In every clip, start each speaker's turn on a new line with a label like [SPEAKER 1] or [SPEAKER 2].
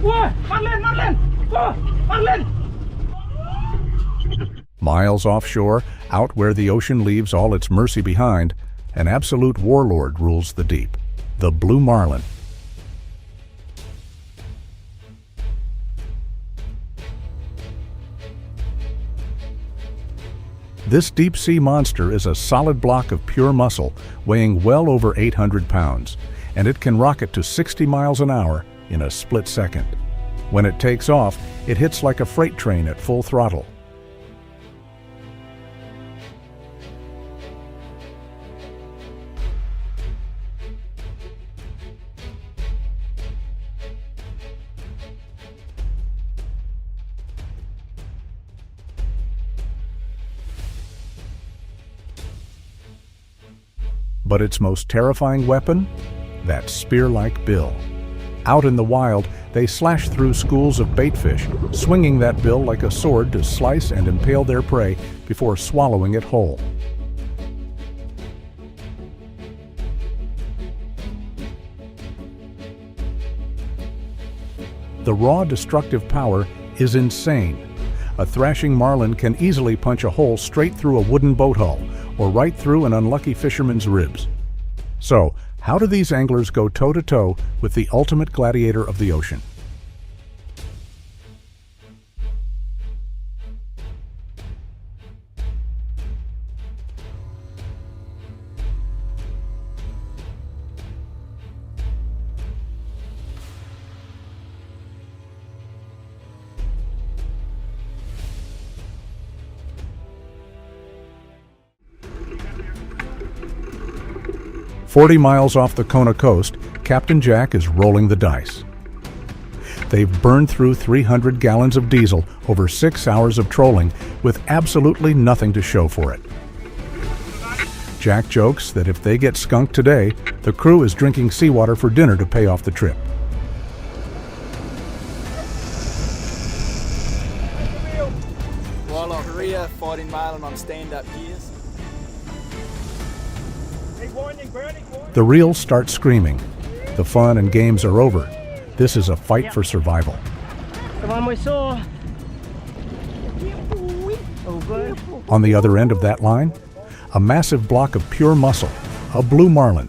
[SPEAKER 1] Whoa! Marlin! Marlin! Whoa! Marlin!
[SPEAKER 2] Miles offshore, out where the ocean leaves all its mercy behind, an absolute warlord rules the deep, the blue marlin. This deep-sea monster is a solid block of pure muscle, weighing well over 800 pounds, and it can rocket to 60 miles an hour in a split second. When it takes off, it hits like a freight train at full throttle. But its most terrifying weapon? That spear-like bill. Out in the wild, they slash through schools of baitfish, swinging that bill like a sword to slice and impale their prey before swallowing it whole. The raw destructive power is insane. A thrashing marlin can easily punch a hole straight through a wooden boat hull, or right through an unlucky fisherman's ribs. So, how do these anglers go toe-to-toe with the ultimate gladiator of the ocean? "40 miles off the Kona coast, Captain Jack is rolling the dice. They've burned through 300 gallons of diesel over 6 hours of trolling with absolutely nothing to show for it. Jack jokes that if they get skunked today, the crew is drinking seawater for dinner to pay off the trip.
[SPEAKER 3] While I'm rear fighting Marlin on stand-up gears.
[SPEAKER 2] The reels start screaming. The fun and games are over. This is a fight for survival.
[SPEAKER 1] The one we saw. Oh, good.
[SPEAKER 2] On the other end of that line, a massive block of pure muscle, a blue marlin.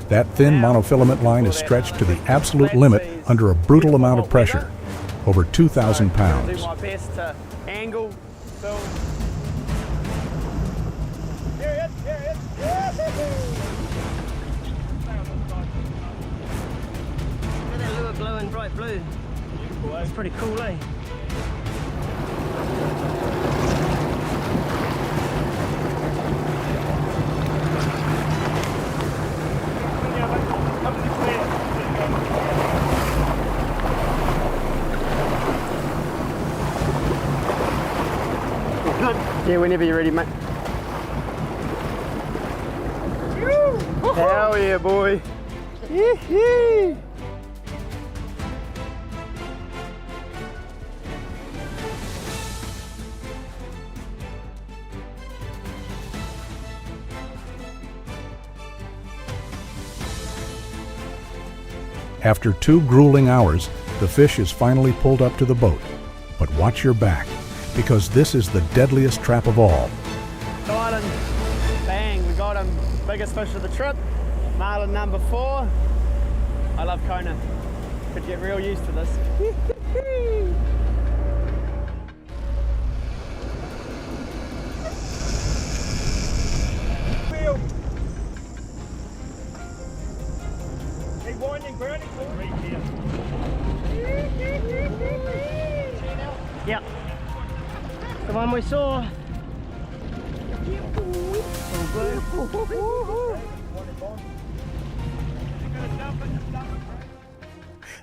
[SPEAKER 2] That thin monofilament line is stretched to the absolute limit under a brutal amount of pressure, over 2,000
[SPEAKER 1] Do
[SPEAKER 2] pounds.
[SPEAKER 1] my best to angle, film. Look at that lure glowing bright blue. It's pretty cool, eh? Good. Yeah, whenever you're ready, mate. Hell yeah, boy. Yee-hee.
[SPEAKER 2] After 2 grueling hours, the fish is finally pulled up to the boat. But watch your back, because this is the deadliest trap of all.
[SPEAKER 1] Marlin, bang, we got him. Biggest fish of the trip. Marlin number 4. I love Kona. Could get real used to this. Yeah. The one we saw.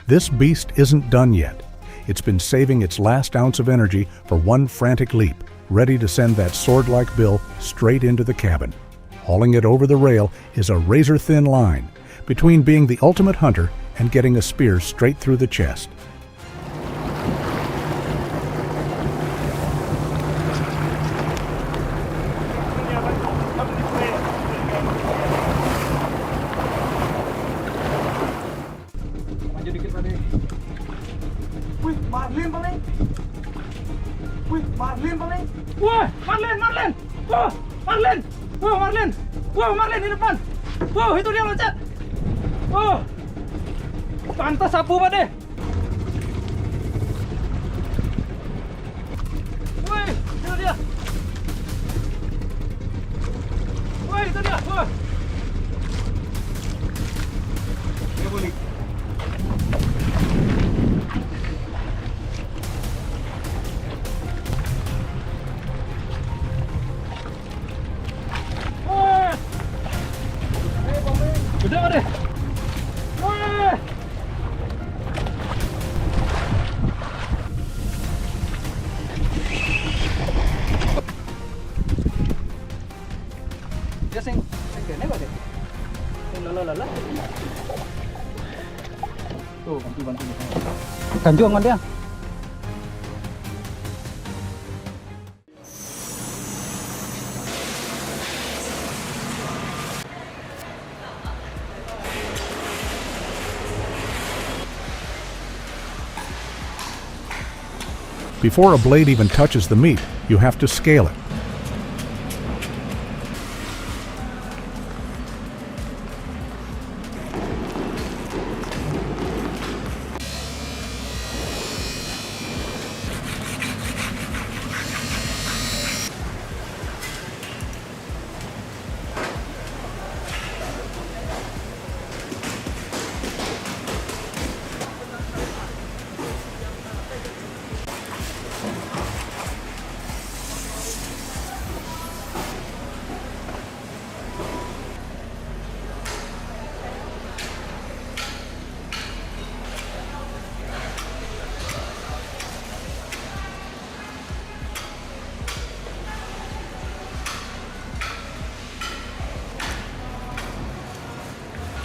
[SPEAKER 2] This beast isn't done yet. It's been saving its last ounce of energy for one frantic leap, ready to send that sword-like bill straight into the cabin. Hauling it over the rail is a razor-thin line between being the ultimate hunter and getting a spear straight through the chest.
[SPEAKER 4] Marlin bang ni. Wih, Marlin bang ni. Wah, Marlin, Marlin. Wah, Marlin. Wah, Marlin. Wah, Marlin di depan. Wah, itu dia loncat. Wah. Pantas sapu Pak deh. Wih, itu dia. Wih, itu dia. Wah. Dia boleh. Gede Pak deh. Wih. Dia sing kene Pak deh. Lala. Tuh, bantu. Ganjung kan dia.
[SPEAKER 2] Before a blade even touches the meat, you have to scale it.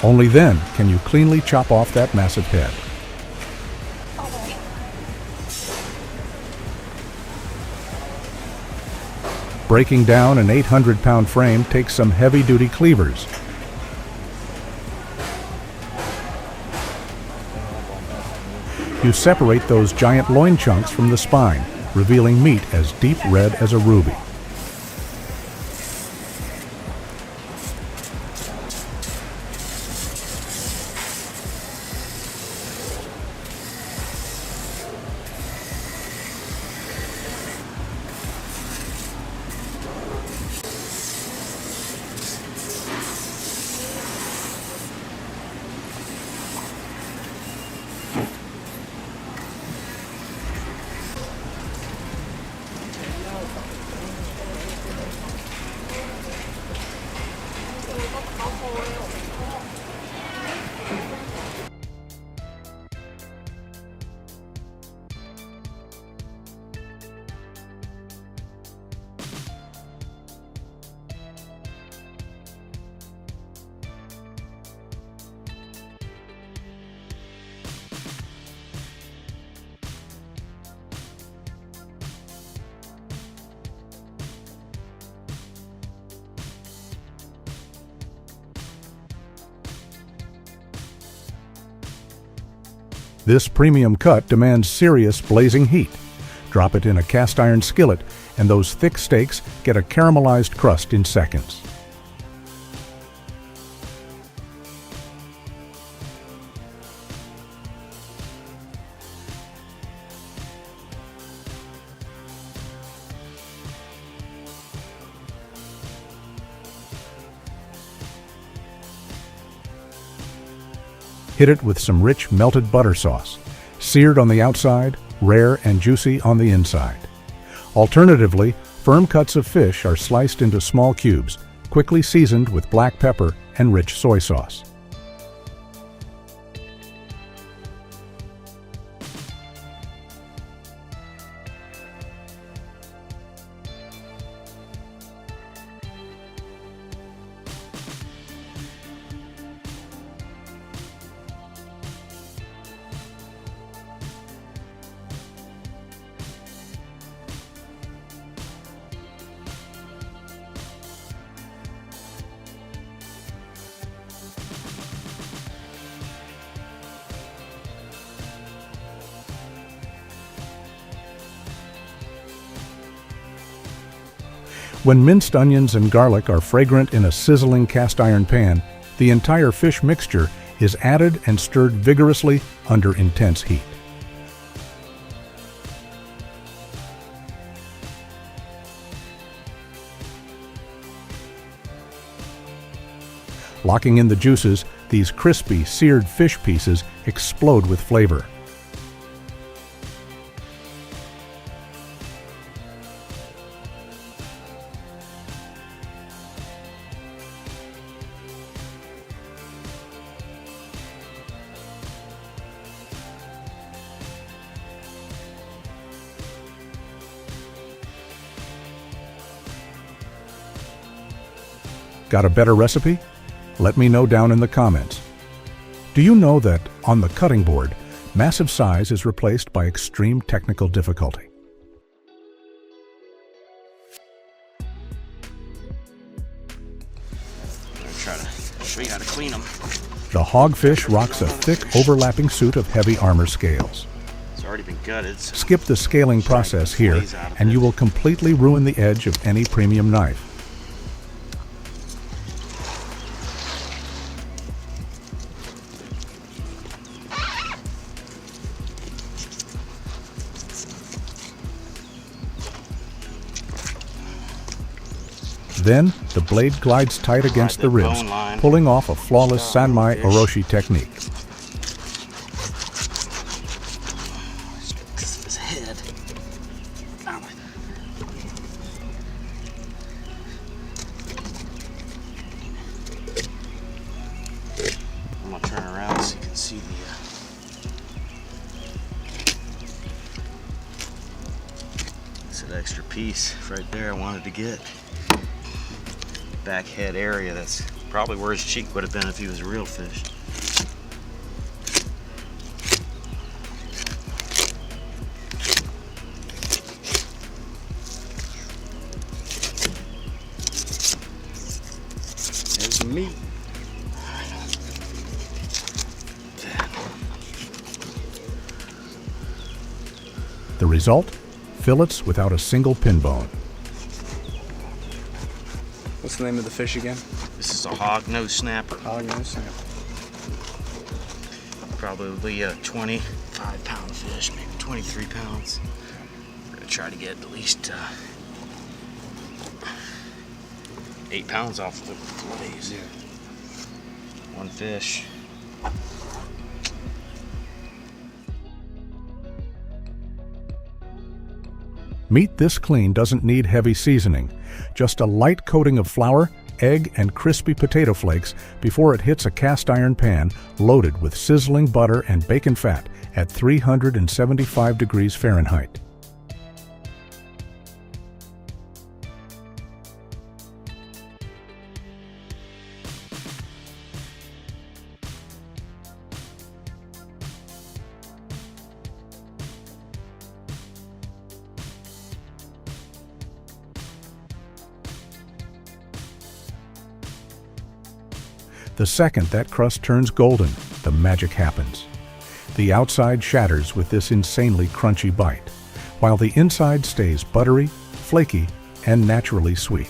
[SPEAKER 2] Only then can you cleanly chop off that massive head. Breaking down an 800-pound frame takes some heavy-duty cleavers. You separate those giant loin chunks from the spine, revealing meat as deep red as a ruby. This premium cut demands serious blazing heat. Drop it in a cast iron skillet, and those thick steaks get a caramelized crust in seconds. Hit it with some rich melted butter sauce, seared on the outside, rare and juicy on the inside. Alternatively, firm cuts of fish are sliced into small cubes, quickly seasoned with black pepper and rich soy sauce. When minced onions and garlic are fragrant in a sizzling cast iron pan, the entire fish mixture is added and stirred vigorously under intense heat. Locking in the juices, these crispy, seared fish pieces explode with flavor. Got a better recipe? Let me know down in the comments. Do you know that on the cutting board, massive size is replaced by extreme technical difficulty?
[SPEAKER 5] I'm trying to show you how to clean them.
[SPEAKER 2] The hogfish rocks a thick, overlapping suit of heavy armor scales.
[SPEAKER 5] It's already been gutted. So
[SPEAKER 2] Skip the scaling process here, and you will completely ruin the edge of any premium knife. Then, the blade glides tight against the ribs, pulling off a flawless Sanmai Oroshi technique.
[SPEAKER 5] his head. I'm gonna turn around so you can see it's an extra piece right there I wanted to get. Back head area, that's probably where his cheek would have been if he was a real fish. There's the meat.
[SPEAKER 2] The result? Fillets without a single pin bone.
[SPEAKER 3] What's the name of the fish again?
[SPEAKER 5] This is a hog nose snapper.
[SPEAKER 3] Hog nose snapper.
[SPEAKER 5] Probably a 25-pound fish, maybe 23 pounds. We're gonna try to get at least 8 pounds off of it with 4 days.
[SPEAKER 3] Yeah.
[SPEAKER 5] One fish.
[SPEAKER 2] Meat this clean doesn't need heavy seasoning, just a light coating of flour, egg, and crispy potato flakes before it hits a cast iron pan loaded with sizzling butter and bacon fat at 375 degrees Fahrenheit. The second that crust turns golden, the magic happens. The outside shatters with this insanely crunchy bite, while the inside stays buttery, flaky, and naturally sweet.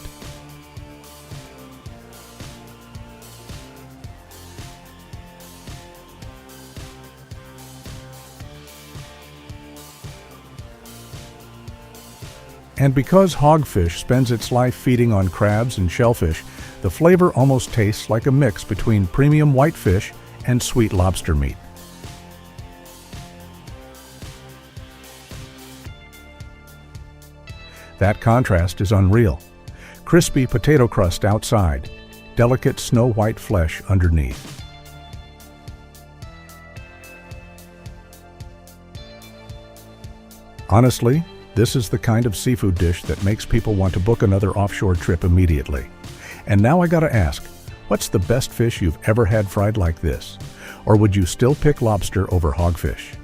[SPEAKER 2] And because hogfish spends its life feeding on crabs and shellfish, the flavor almost tastes like a mix between premium whitefish and sweet lobster meat. That contrast is unreal. Crispy potato crust outside, delicate snow-white flesh underneath. Honestly, this is the kind of seafood dish that makes people want to book another offshore trip immediately. And now I gotta ask, what's the best fish you've ever had fried like this? Or would you still pick lobster over hogfish?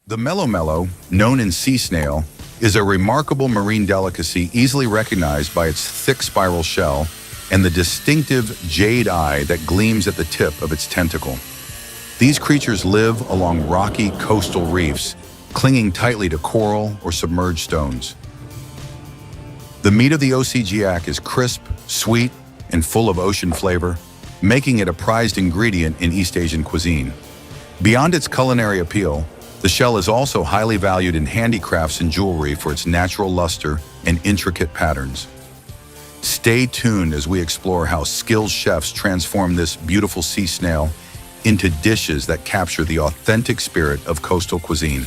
[SPEAKER 6] The mellow, known in sea snail, is a remarkable marine delicacy easily recognized by its thick spiral shell and the distinctive jade eye that gleams at the tip of its tentacle. These creatures live along rocky coastal reefs, clinging tightly to coral or submerged stones. The meat of the OCGiac is crisp, sweet, and full of ocean flavor, making it a prized ingredient in East Asian cuisine. Beyond its culinary appeal, the shell is also highly valued in handicrafts and jewelry for its natural luster and intricate patterns. Stay tuned as we explore how skilled chefs transform this beautiful sea snail into dishes that capture the authentic spirit of coastal cuisine.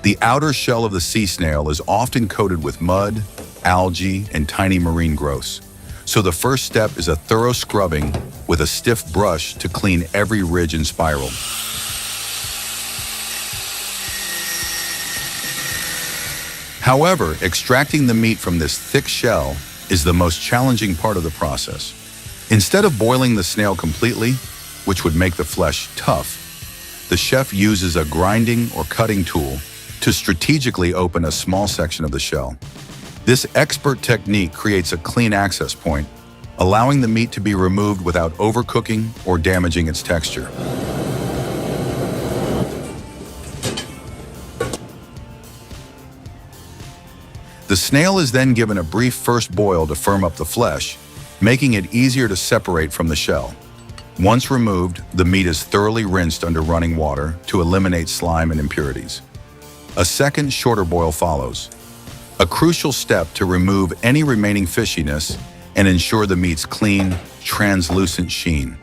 [SPEAKER 6] The outer shell of the sea snail is often coated with mud, algae, and tiny marine growths. So the first step is a thorough scrubbing with a stiff brush to clean every ridge and spiral. However, extracting the meat from this thick shell is the most challenging part of the process. Instead of boiling the snail completely, which would make the flesh tough, the chef uses a grinding or cutting tool to strategically open a small section of the shell. This expert technique creates a clean access point, allowing the meat to be removed without overcooking or damaging its texture. The snail is then given a brief first boil to firm up the flesh, making it easier to separate from the shell. Once removed, the meat is thoroughly rinsed under running water to eliminate slime and impurities. A second, shorter boil follows, a crucial step to remove any remaining fishiness and ensure the meat's clean, translucent sheen.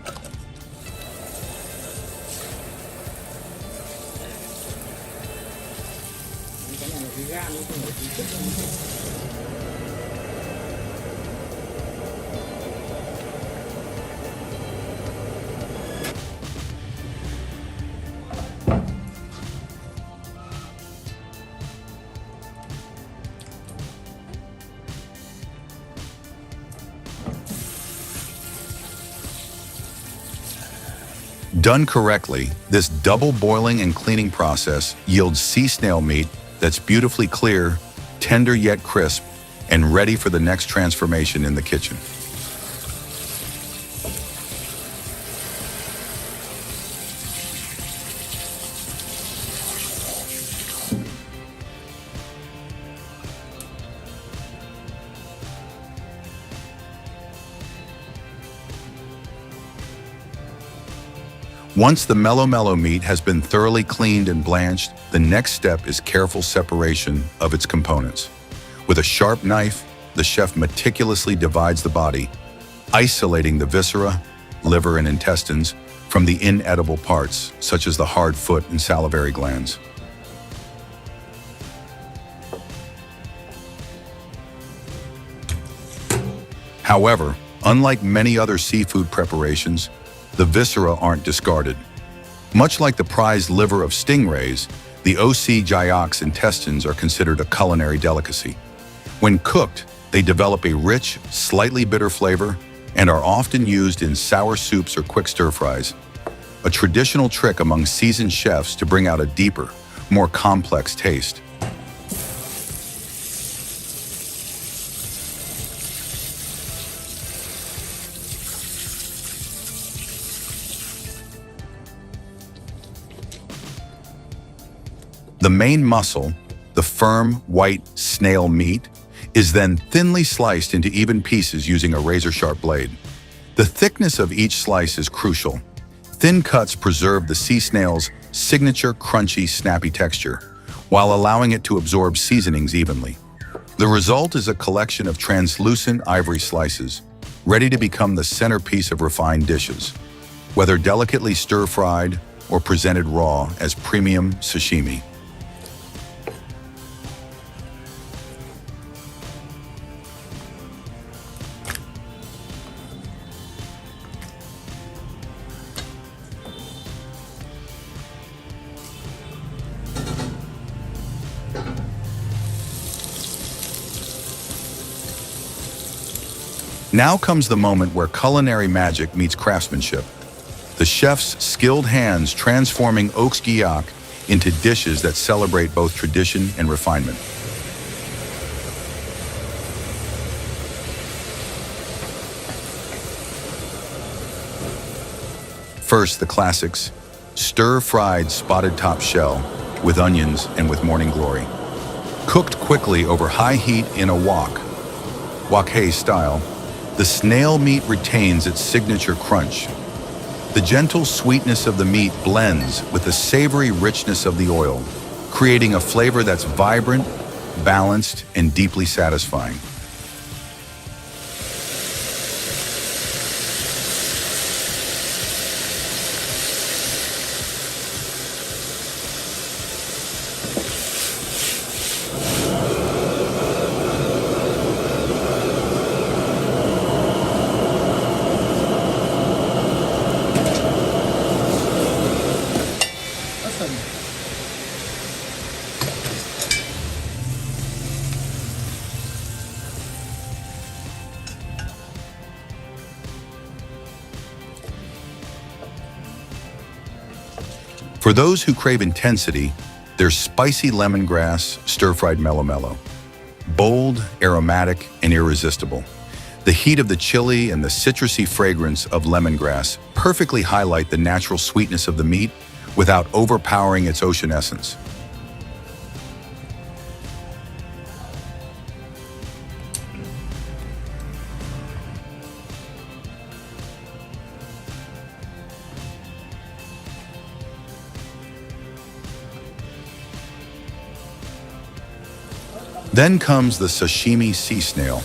[SPEAKER 6] Done correctly, this double boiling and cleaning process yields sea snail meat that's beautifully clear, tender yet crisp, and ready for the next transformation in the kitchen. Once the mellow meat has been thoroughly cleaned and blanched, the next step is careful separation of its components. With a sharp knife, the chef meticulously divides the body, isolating the viscera, liver, and intestines from the inedible parts, such as the hard foot and salivary glands. However, unlike many other seafood preparations, the viscera aren't discarded. Much like the prized liver of stingrays, the OCGiac's intestines are considered a culinary delicacy. When cooked, they develop a rich, slightly bitter flavor and are often used in sour soups or quick stir-fries, a traditional trick among seasoned chefs to bring out a deeper, more complex taste. The main muscle, the firm, white snail meat, is then thinly sliced into even pieces using a razor-sharp blade. The thickness of each slice is crucial. Thin cuts preserve the sea snail's signature crunchy, snappy texture, while allowing it to absorb seasonings evenly. The result is a collection of translucent ivory slices, ready to become the centerpiece of refined dishes, whether delicately stir-fried or presented raw as premium sashimi. Now comes the moment where culinary magic meets craftsmanship. The chef's skilled hands transforming oaks gyak into dishes that celebrate both tradition and refinement. First, the classics: stir-fried spotted top shell with onions and with morning glory. Cooked quickly over high heat in a wok hay style, the snail meat retains its signature crunch. The gentle sweetness of the meat blends with the savory richness of the oil, creating a flavor that's vibrant, balanced, and deeply satisfying. For those who crave intensity, there's spicy lemongrass stir-fried mellow. Bold, aromatic, and irresistible. The heat of the chili and the citrusy fragrance of lemongrass perfectly highlight the natural sweetness of the meat without overpowering its ocean essence. Then comes the sashimi sea snail,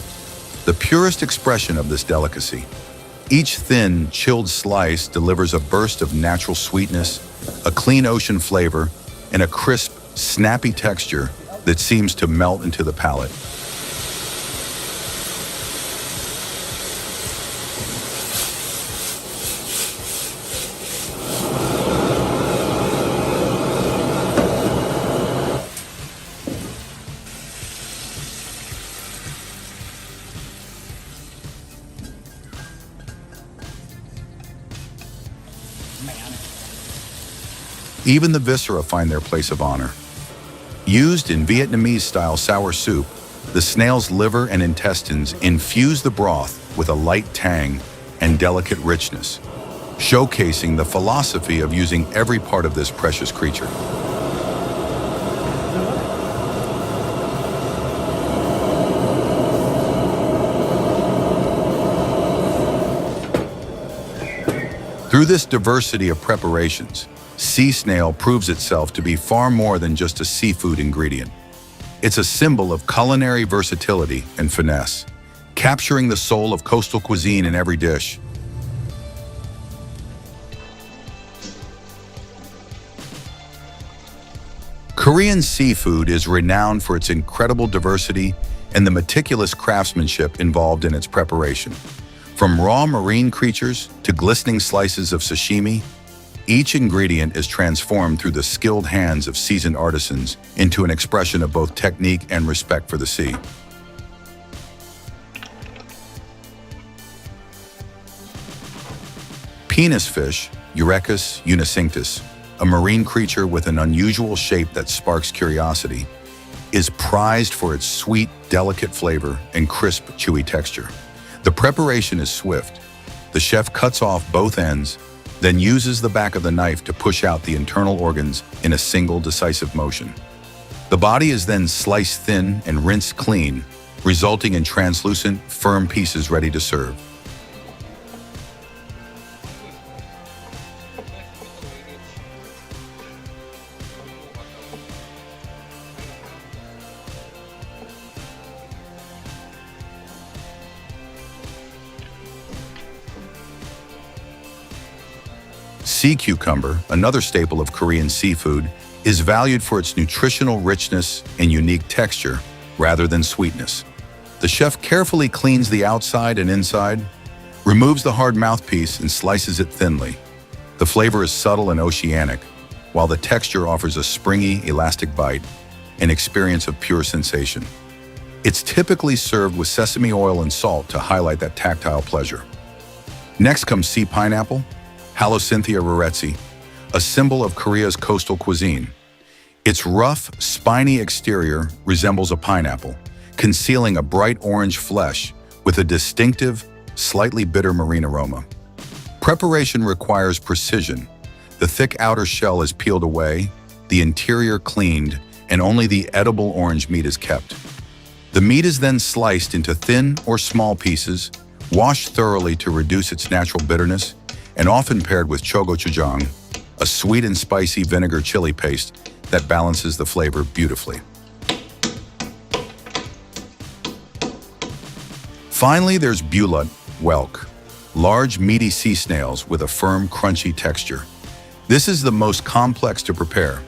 [SPEAKER 6] the purest expression of this delicacy. Each thin, chilled slice delivers a burst of natural sweetness, a clean ocean flavor, and a crisp, snappy texture that seems to melt into the palate. Even the viscera find their place of honor. Used in Vietnamese-style sour soup, the snail's liver and intestines infuse the broth with a light tang and delicate richness, showcasing the philosophy of using every part of this precious creature. Through this diversity of preparations, sea snail proves itself to be far more than just a seafood ingredient. It's a symbol of culinary versatility and finesse, capturing the soul of coastal cuisine in every dish. Korean seafood is renowned for its incredible diversity and the meticulous craftsmanship involved in its preparation. From raw marine creatures to glistening slices of sashimi, each ingredient is transformed through the skilled hands of seasoned artisans into an expression of both technique and respect for the sea. Penis fish, Eurychus unicinctus, a marine creature with an unusual shape that sparks curiosity, is prized for its sweet, delicate flavor and crisp, chewy texture. The preparation is swift. The chef cuts off both ends, then uses the back of the knife to push out the internal organs in a single decisive motion. The body is then sliced thin and rinsed clean, resulting in translucent, firm pieces ready to serve. Sea cucumber, another staple of Korean seafood, is valued for its nutritional richness and unique texture rather than sweetness. The chef carefully cleans the outside and inside, removes the hard mouthpiece and slices it thinly. The flavor is subtle and oceanic, while the texture offers a springy, elastic bite, an experience of pure sensation. It's typically served with sesame oil and salt to highlight that tactile pleasure. Next comes sea pineapple, Halosynthia raretzi, a symbol of Korea's coastal cuisine. Its rough, spiny exterior resembles a pineapple, concealing a bright orange flesh with a distinctive, slightly bitter marine aroma. Preparation requires precision. The thick outer shell is peeled away, the interior cleaned, and only the edible orange meat is kept. The meat is then sliced into thin or small pieces, washed thoroughly to reduce its natural bitterness, and often paired with chogochujang, a sweet and spicy vinegar chili paste that balances the flavor beautifully. Finally, there's bulut, whelk, large meaty sea snails with a firm, crunchy texture. This is the most complex to prepare.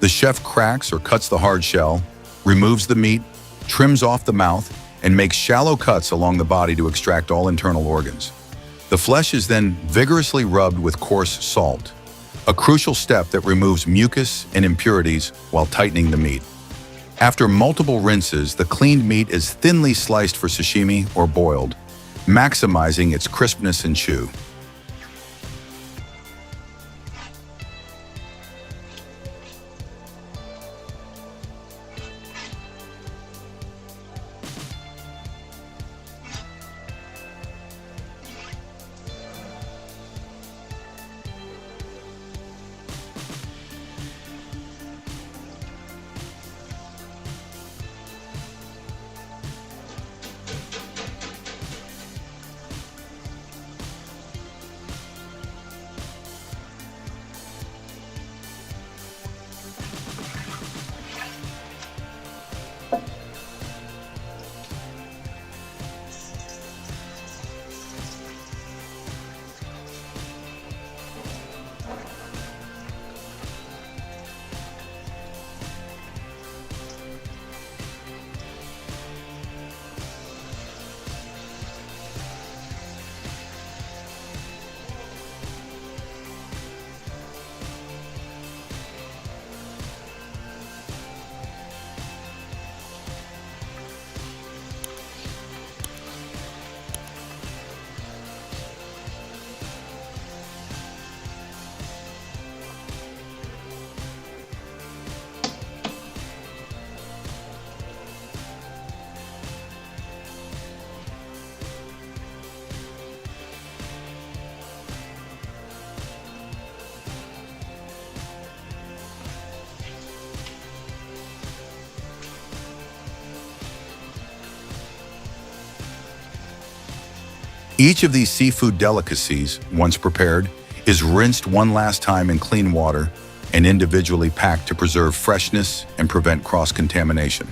[SPEAKER 6] The chef cracks or cuts the hard shell, removes the meat, trims off the mouth, and makes shallow cuts along the body to extract all internal organs. The flesh is then vigorously rubbed with coarse salt, a crucial step that removes mucus and impurities while tightening the meat. After multiple rinses, the cleaned meat is thinly sliced for sashimi or boiled, maximizing its crispness and chew. Each of these seafood delicacies, once prepared, is rinsed one last time in clean water and individually packed to preserve freshness and prevent cross-contamination.